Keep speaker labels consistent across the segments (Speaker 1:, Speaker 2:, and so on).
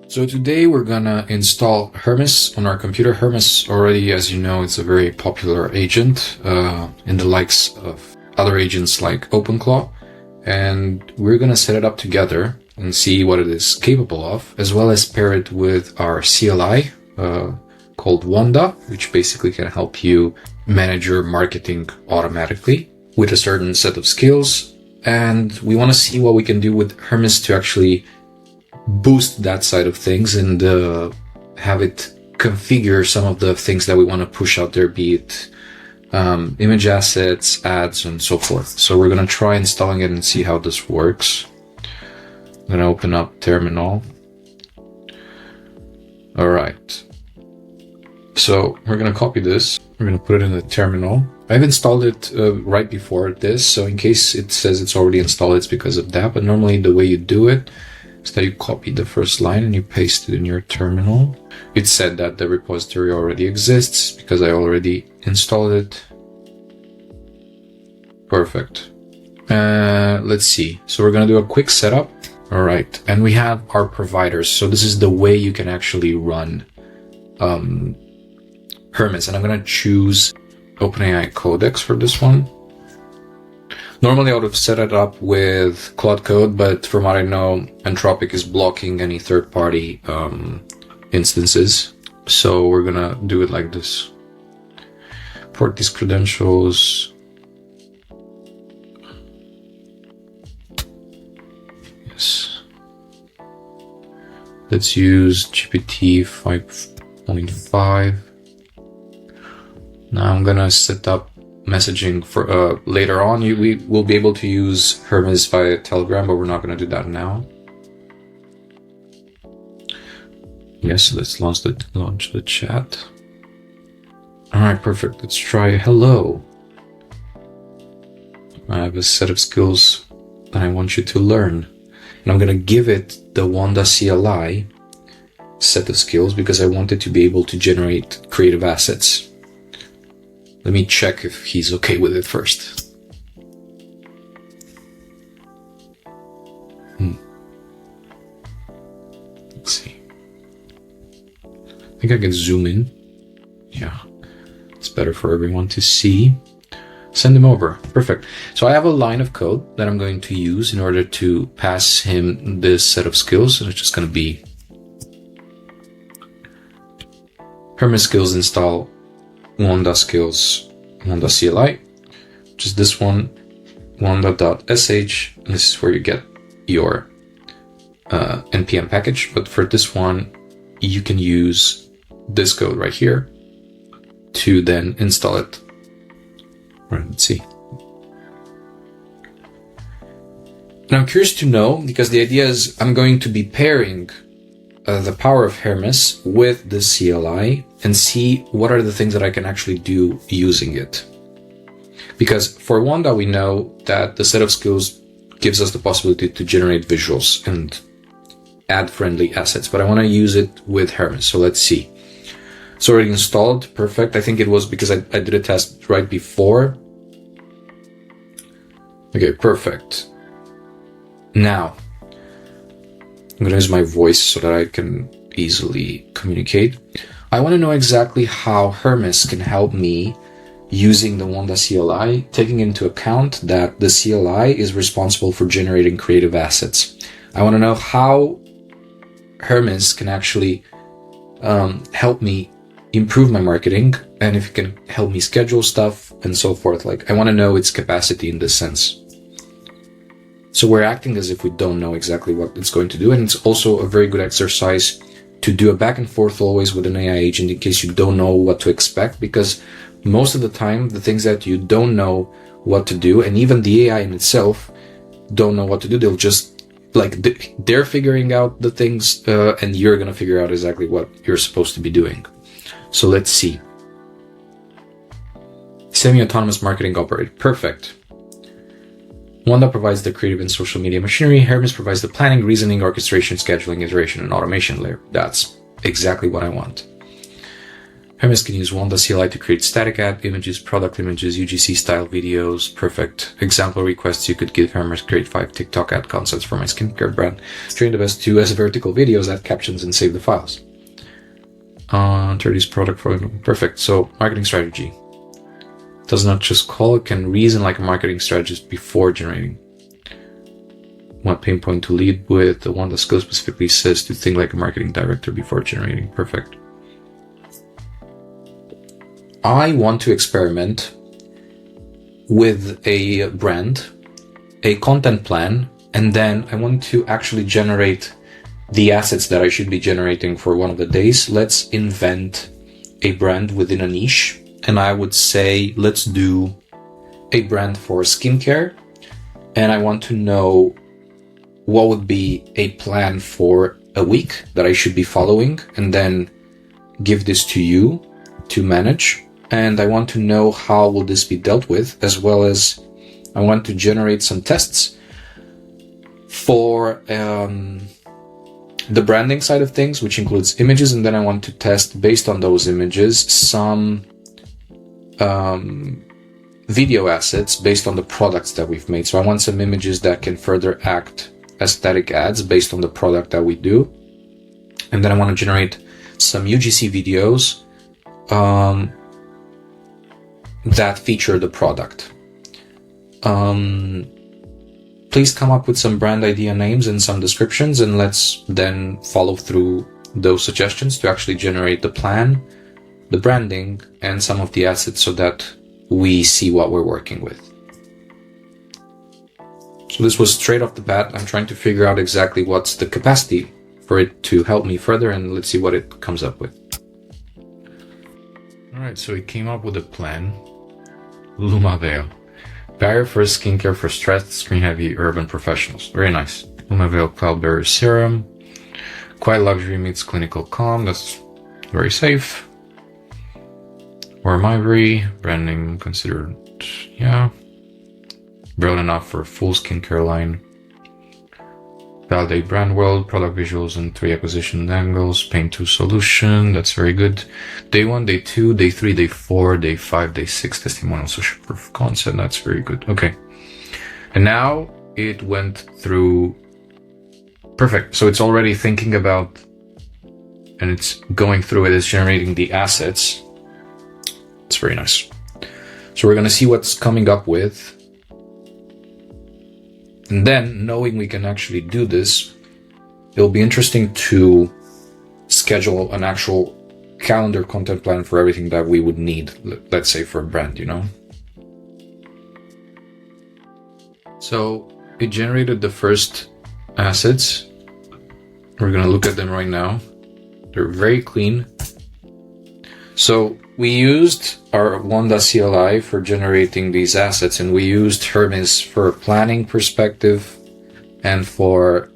Speaker 1: So today we're gonna install Hermes on our computer. Hermes already, as you know, it's a very popular agent in the likes of other agents like OpenClaw. And we're gonna set it up together and see what it is capable of, as well as pair it with our CLI called Wonda, which basically can help you manage your marketing automatically with a certain set of skills. And we wanna see what we can do with Hermes to actually boost that side of things and have it configure some of the things that we want to push out there, be it image assets, ads, and so forth. So we're going to try installing it and see how this works. I'm going to open up terminal. All right. So we're going to copy this. We're going to put it in the terminal. I've installed it right before this. So in case it says it's already installed, it's because of that. But normally the way you do it is that you copy the first line and you paste it in your terminal. It said that the repository already exists because I already installed it. Perfect. Let's see. So we're going to do a quick setup. All right. And we have our providers. So this is the way you can actually run Hermes. And I'm going to choose OpenAI Codex for this one. Normally I would have set it up with Claude Code, but from what I know, Anthropic is blocking any third-party instances. So we're gonna do it like this. Port these credentials. Yes. Let's use GPT 5.5. Now I'm gonna set up messaging for later on. We will be able to use Hermes via Telegram, but we're not going to do that now. Yes, let's launch the chat. All right, perfect. Let's try hello. I have a set of skills that I want you to learn, and I'm going to give it the Wonda CLI set of skills because I want it to be able to generate creative assets. Let me check if he's okay with it first. Let's see. I think I can zoom in. Yeah, it's better for everyone to see. Send him over. Perfect. So I have a line of code that I'm going to use in order to pass him this set of skills. And it's just going to be Hermes skills install Wonda skills, Wonda CLI, which is this one, wonda.sh. And this is where you get your NPM package. But for this one, you can use this code right here to then install it. All right, let's see. Now I'm curious to know, because the idea is I'm going to be pairing the power of Hermes with the CLI and see what are the things that I can actually do using it. Because for Wonda, we know that the set of skills gives us the possibility to generate visuals and add friendly assets, but I want to use it with Hermes. So let's see. It's already installed. Perfect. I think it was because I did a test right before. Okay, perfect. Now, I'm going to use my voice so that I can easily communicate. I want to know exactly how Hermes can help me using the Wonda CLI, taking into account that the CLI is responsible for generating creative assets. I want to know how Hermes can actually help me improve my marketing, and if it can help me schedule stuff and so forth. Like, I want to know its capacity in this sense. So we're acting as if we don't know exactly what it's going to do. And it's also a very good exercise to do a back and forth always with an AI agent in case you don't know what to expect, because most of the time, the things that you don't know what to do, and even the AI in itself don't know what to do, they'll just, like, they're figuring out the things and you're going to figure out exactly what you're supposed to be doing. So let's see. Semi-autonomous marketing operator. Perfect. Wonda provides the creative and social media machinery. Hermes provides the planning, reasoning, orchestration, scheduling, iteration, and automation layer. That's exactly what I want. Hermes can use Wonda CLI to create static ad images, product images, UGC style videos. Perfect. Example requests you could give Hermes: create 5 TikTok ad concepts for my skincare brand. Train the best 2 as vertical videos, add captions, and save the files. 30's product for perfect. So marketing strategy. Does not just call, it can reason like a marketing strategist before generating. What pain point to lead with? The one that skill specifically says to think like a marketing director before generating. Perfect. I want to experiment with a brand, a content plan, and then I want to actually generate the assets that I should be generating for one of the days. Let's invent a brand within a niche. And I would say, let's do a brand for skincare. And I want to know what would be a plan for a week that I should be following, and then give this to you to manage. And I want to know how will this be dealt with, as well as I want to generate some tests for the branding side of things, which includes images. And then I want to test based on those images some video assets based on the products that we've made. So I want some images that can further act as static ads based on the product that we do. And then I want to generate some UGC videos that feature the product. Please come up with some brand idea names and some descriptions, and let's then follow through those suggestions to actually generate the plan, the branding, and some of the assets so that we see what we're working with. So this was straight off the bat. I'm trying to figure out exactly what's the capacity for it to help me further, and let's see what it comes up with. All right, so it came up with a plan. Luma Veil. Barrier for skincare for stressed, screen-heavy urban professionals. Very nice. Luma Veil Cloud Barrier Serum. Quiet luxury meets clinical calm. That's very safe. Warm ivory. Branding considered, yeah. Broad enough for a full skincare line. Validate brand world, product visuals, and 3 acquisition angles. Paint to solution. That's very good. Day 1, day 2, day 3, day 4, day 5, day 6. Testimonial social proof of concept. That's very good. Okay. And now it went through. Perfect. So it's already thinking about, and it's going through it. It's generating the assets. It's very nice. So we're going to see what's coming up with. And then, knowing we can actually do this, it'll be interesting to schedule an actual calendar content plan for everything that we would need, let's say for a brand, you know? So it generated the first assets. We're going to look at them right now. They're very clean. So we used our Wonda CLI for generating these assets, and we used Hermes for a planning perspective and for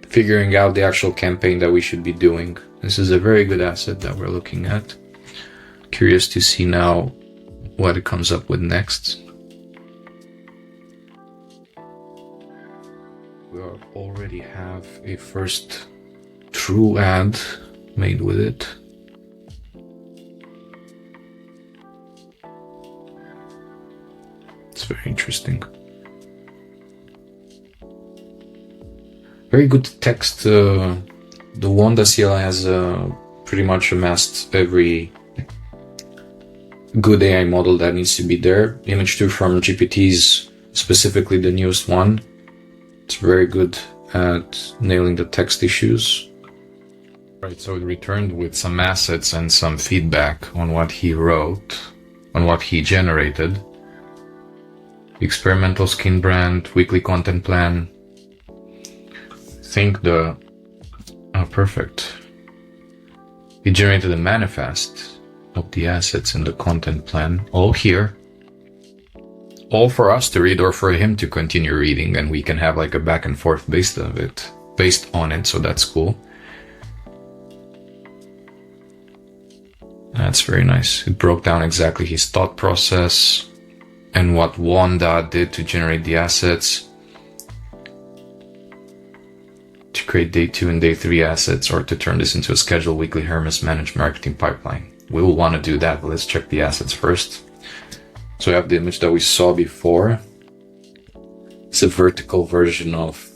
Speaker 1: figuring out the actual campaign that we should be doing. This is a very good asset that we're looking at. Curious to see now what it comes up with next. We already have a first true ad made with it. It's very interesting. Very good text. The Wonda CLI has pretty much amassed every good AI model that needs to be there. Image 2 from GPT's, specifically the newest one. It's very good at nailing the text issues. Right, so it returned with some assets and some feedback on what he wrote, on what he generated. Experimental skin brand, weekly content plan. Perfect. He generated a manifest of the assets in the content plan, all here. All for us to read or for him to continue reading, and we can have like a back and forth based on it, so that's cool. That's very nice. It broke down exactly his thought process and what Wonda did to generate the assets, to create day 2 and day 3 assets, or to turn this into a scheduled weekly Hermes managed marketing pipeline. We will want to do that, but let's check the assets first. So we have the image that we saw before. It's a vertical version of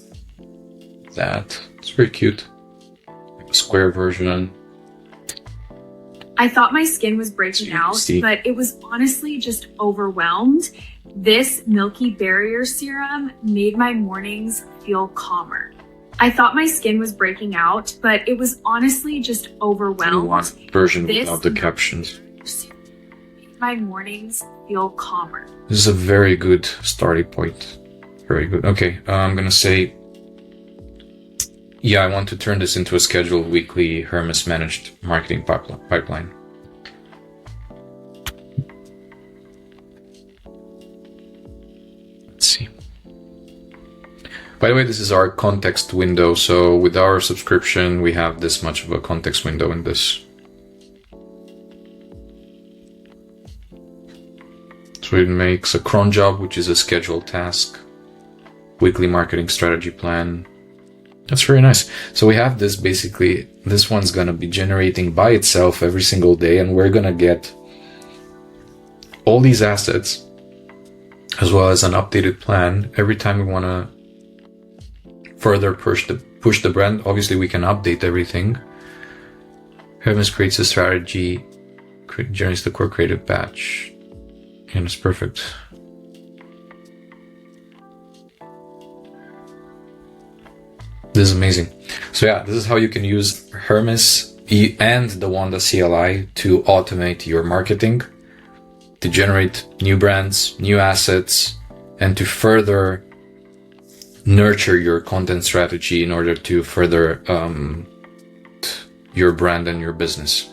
Speaker 1: that. It's very cute. Like a square version.
Speaker 2: I thought my skin was breaking out, but it was honestly just overwhelmed. This milky barrier serum made my mornings feel calmer. I thought my skin was breaking out, but it was honestly just overwhelmed.
Speaker 1: One version without the captions.
Speaker 2: Made my mornings feel calmer.
Speaker 1: This is a very good starting point. Very good. Okay, I'm gonna say, yeah, I want to turn this into a scheduled weekly Hermes managed marketing pipeline. Let's see. By the way, this is our context window. So with our subscription, we have this much of a context window in this. So it makes a cron job, which is a scheduled task, weekly marketing strategy plan. That's very nice. So we have this basically, this one's going to be generating by itself every single day, and we're going to get all these assets as well as an updated plan every time we want to further push the brand. Obviously, we can update everything. Hermes creates a strategy, generates the core creative batch, and it's perfect. This is amazing. So yeah, this is how you can use Hermes and the Wonda CLI to automate your marketing, to generate new brands, new assets, and to further nurture your content strategy in order to further your brand and your business.